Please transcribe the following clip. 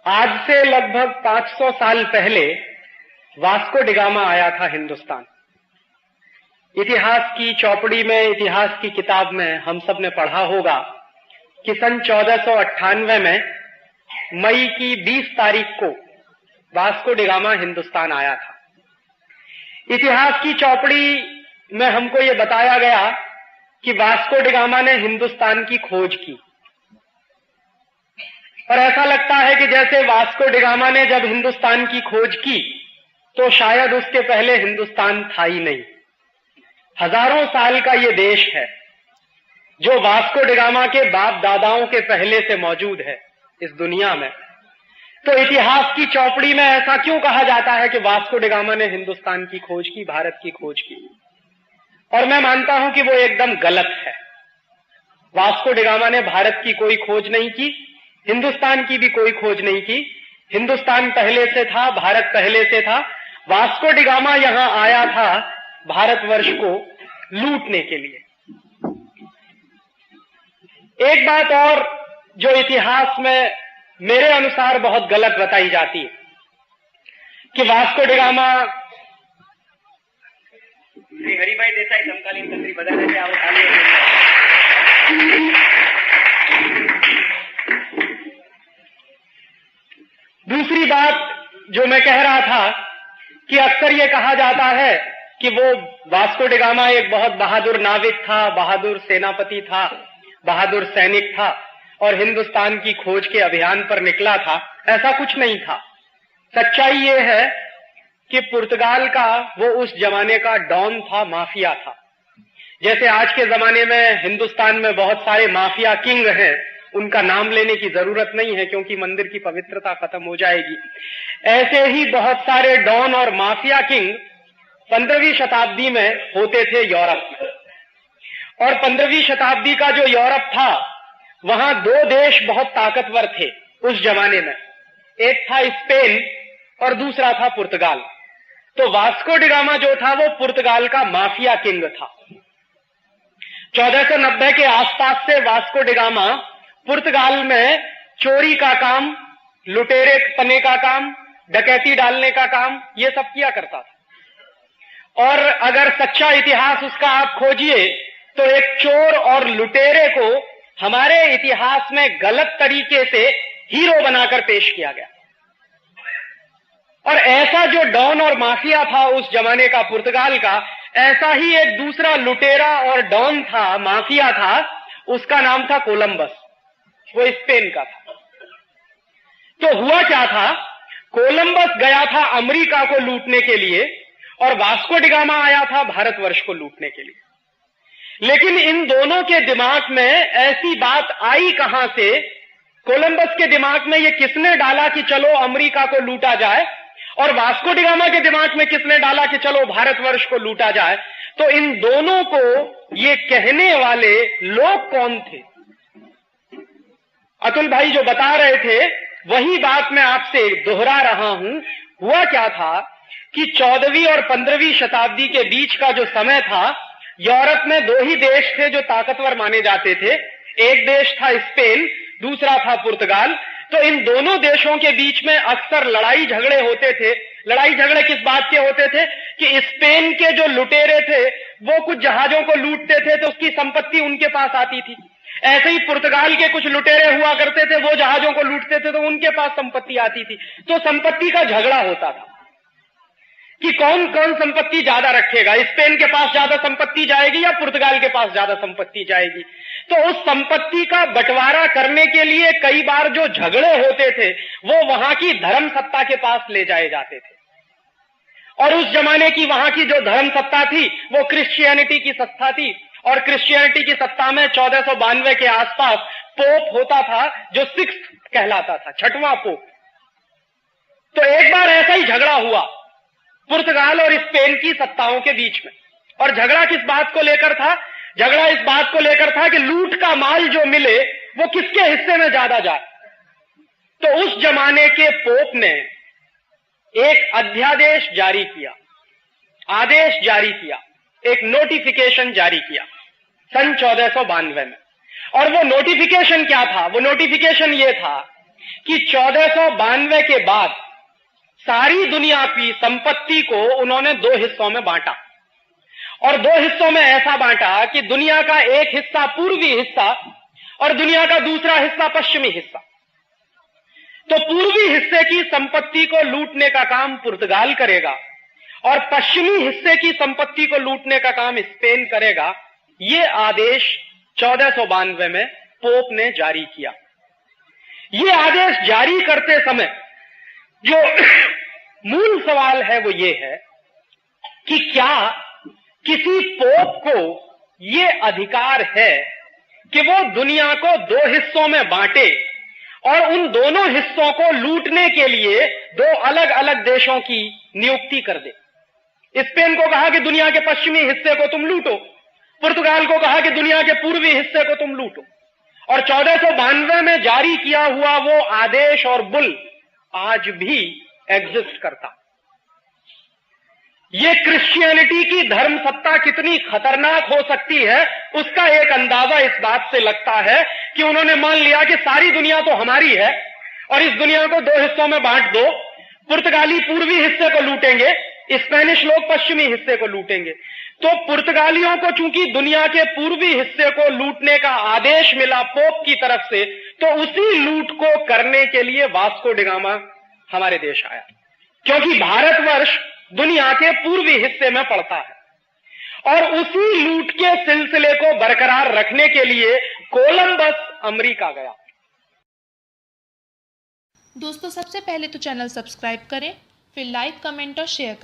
आज से लगभग 500 साल पहले वास्को डिगामा आया था हिंदुस्तान। इतिहास की चौपड़ी में, इतिहास की किताब में हम सब ने पढ़ा होगा कि सन 1498 में मई की 20 तारीख को वास्को डिगामा हिंदुस्तान आया था। इतिहास की चौपड़ी में हमको ये बताया गया कि वास्को डिगामा ने हिंदुस्तान की खोज की, और ऐसा लगता है कि जैसे वास्को डिगामा ने जब हिंदुस्तान की खोज की तो शायद उसके पहले हिंदुस्तान था ही नहीं। हजारों साल का ये देश है जो वास्को डिगामा के बाप दादाओं के पहले से मौजूद है इस दुनिया में। तो इतिहास की चौपड़ी में ऐसा क्यों कहा जाता है कि वास्को डिगामा ने हिंदुस्तान की खोज की, भारत की खोज की? और मैं मानता हूं कि वो एकदम गलत है। वास्को डिगामा ने भारत की कोई खोज नहीं की, हिंदुस्तान की भी कोई खोज नहीं की। हिंदुस्तान पहले से था, भारत पहले से था। वास्को डिगामा यहां आया था भारतवर्ष को लूटने के लिए। एक बात और जो इतिहास में मेरे अनुसार बहुत गलत बताई जाती है कि वास्को डिगामा श्री हरिभाई देसाई समकालीन तंत्री बता रहे थे, आप दूसरी बात जो मैं कह रहा था कि अक्सर यह कहा जाता है कि वो वास्को डिगामा एक बहुत बहादुर नाविक था, बहादुर सेनापति था, बहादुर सैनिक था और हिंदुस्तान की खोज के अभियान पर निकला था। ऐसा कुछ नहीं था। सच्चाई ये है कि पुर्तगाल का वो उस जमाने का डॉन था, माफिया था। जैसे आज के जमाने में हिंदुस्तान में बहुत सारे माफिया किंग हैं, उनका नाम लेने की जरूरत नहीं है क्योंकि मंदिर की पवित्रता खत्म हो जाएगी। ऐसे ही बहुत सारे डॉन और माफिया किंग 15वीं शताब्दी में होते थे यूरोप में। और 15वीं शताब्दी का जो यूरोप था, वहां दो देश बहुत ताकतवर थे उस जमाने में। एक था स्पेन और दूसरा था पुर्तगाल। तो वास्को डिगामा जो था वो पुर्तगाल का माफिया किंग था। 1490 के आसपास से वास्को डिगामा पुर्तगाल में चोरी का काम, लुटेरे पने का काम, डकैती डालने का काम, ये सब किया करता था। और अगर सच्चा इतिहास उसका आप खोजिए तो एक चोर और लुटेरे को हमारे इतिहास में गलत तरीके से हीरो बनाकर पेश किया गया। और ऐसा जो डॉन और माफिया था उस जमाने का पुर्तगाल का, ऐसा ही एक दूसरा लुटेरा और डॉन था, माफिया था, उसका नाम था कोलंबस। वो स्पेन का था। तो हुआ क्या था, कोलंबस गया था अमेरिका को लूटने के लिए और वास्को डिगामा आया था भारतवर्ष को लूटने के लिए। लेकिन इन दोनों के दिमाग में ऐसी बात आई कहां से? कोलंबस के दिमाग में ये किसने डाला कि चलो अमेरिका को लूटा जाए, और वास्को डिगामा के दिमाग में किसने डाला कि चलो भारतवर्ष को लूटा जाए? तो इन दोनों को ये कहने वाले लोग कौन थे? अतुल भाई जो बता रहे थे वही बात मैं आपसे दोहरा रहा हूं। हुआ क्या था कि 14वीं और 15वीं शताब्दी के बीच का जो समय था, यूरोप में दो ही देश थे जो ताकतवर माने जाते थे। एक देश था स्पेन, दूसरा था पुर्तगाल। तो इन दोनों देशों के बीच में अक्सर लड़ाई झगड़े होते थे। लड़ाई झगड़े किस बात के होते थे कि स्पेन के जो लुटेरे थे वो कुछ जहाजों को लूटते थे तो उसकी संपत्ति उनके पास आती थी। ऐसे ही पुर्तगाल के कुछ लुटेरे हुआ करते थे, वो जहाजों को लूटते थे तो उनके पास संपत्ति आती थी। तो संपत्ति का झगड़ा होता था कि कौन कौन संपत्ति ज्यादा रखेगा, स्पेन के पास ज्यादा संपत्ति जाएगी या पुर्तगाल के पास ज्यादा संपत्ति जाएगी। तो उस संपत्ति का बंटवारा करने के लिए कई बार जो झगड़े होते थे वो वहां की धर्म सत्ता के पास ले जाए जाते थे। और उस जमाने की वहां की जो धर्म सत्ता थी वो क्रिश्चियनिटी की सत्ता थी। और क्रिश्चियनिटी की सत्ता में 1492 के आसपास पोप होता था जो 6th कहलाता था, 6वां पोप। तो एक बार ऐसा ही झगड़ा हुआ पुर्तगाल और स्पेन की सत्ताओं के बीच में। और झगड़ा किस बात को लेकर था? झगड़ा इस बात को लेकर था कि लूट का माल जो मिले वो किसके हिस्से में ज्यादा जाए। तो उस जमाने के पोप ने एक अध्यादेश जारी किया, आदेश जारी किया, एक नोटिफिकेशन जारी किया सन 1492 में। और वो नोटिफिकेशन क्या था? वो नोटिफिकेशन ये था कि 1492 के बाद सारी दुनिया की संपत्ति को उन्होंने 2 हिस्सों में बांटा, और 2 हिस्सों में ऐसा बांटा कि दुनिया का एक हिस्सा पूर्वी हिस्सा और दुनिया का दूसरा हिस्सा पश्चिमी हिस्सा। तो पूर्वी हिस्से की संपत्ति को लूटने का काम पुर्तगाल करेगा और पश्चिमी हिस्से की संपत्ति को लूटने का काम स्पेन करेगा। यह आदेश 1492 में पोप ने जारी किया। यह आदेश जारी करते समय जो मूल सवाल है वो ये है कि क्या किसी पोप को यह अधिकार है कि वो दुनिया को 2 हिस्सों में बांटे और उन दोनों हिस्सों को लूटने के लिए 2 अलग अलग देशों की नियुक्ति कर दे। स्पेन को कहा कि दुनिया के पश्चिमी हिस्से को तुम लूटो, पुर्तगाल को कहा कि दुनिया के पूर्वी हिस्से को तुम लूटो, और 1492 में जारी किया हुआ वो आदेश और बुल आज भी एग्जिस्ट करता। ये क्रिश्चियनिटी की धर्म सत्ता कितनी खतरनाक हो सकती है उसका एक अंदाजा इस बात से लगता है कि उन्होंने मान लिया कि सारी दुनिया तो हमारी है और इस दुनिया को 2 हिस्सों में बांट दो। पुर्तगाली पूर्वी हिस्से को लूटेंगे, स्पेनिश लोग पश्चिमी हिस्से को लूटेंगे। तो पुर्तगालियों को चूंकि दुनिया के पूर्वी हिस्से को लूटने का आदेश मिला पोप की तरफ से, तो उसी लूट को करने के लिए वास्को डी गामा हमारे देश आया, क्योंकि भारतवर्ष दुनिया के पूर्वी हिस्से में पड़ता है। और उसी लूट के सिलसिले को बरकरार रखने के लिए कोलंबस अमेरिका गया। दोस्तों, सबसे पहले तो चैनल सब्सक्राइब करें, फिर लाइक, कमेंट और शेयर करें।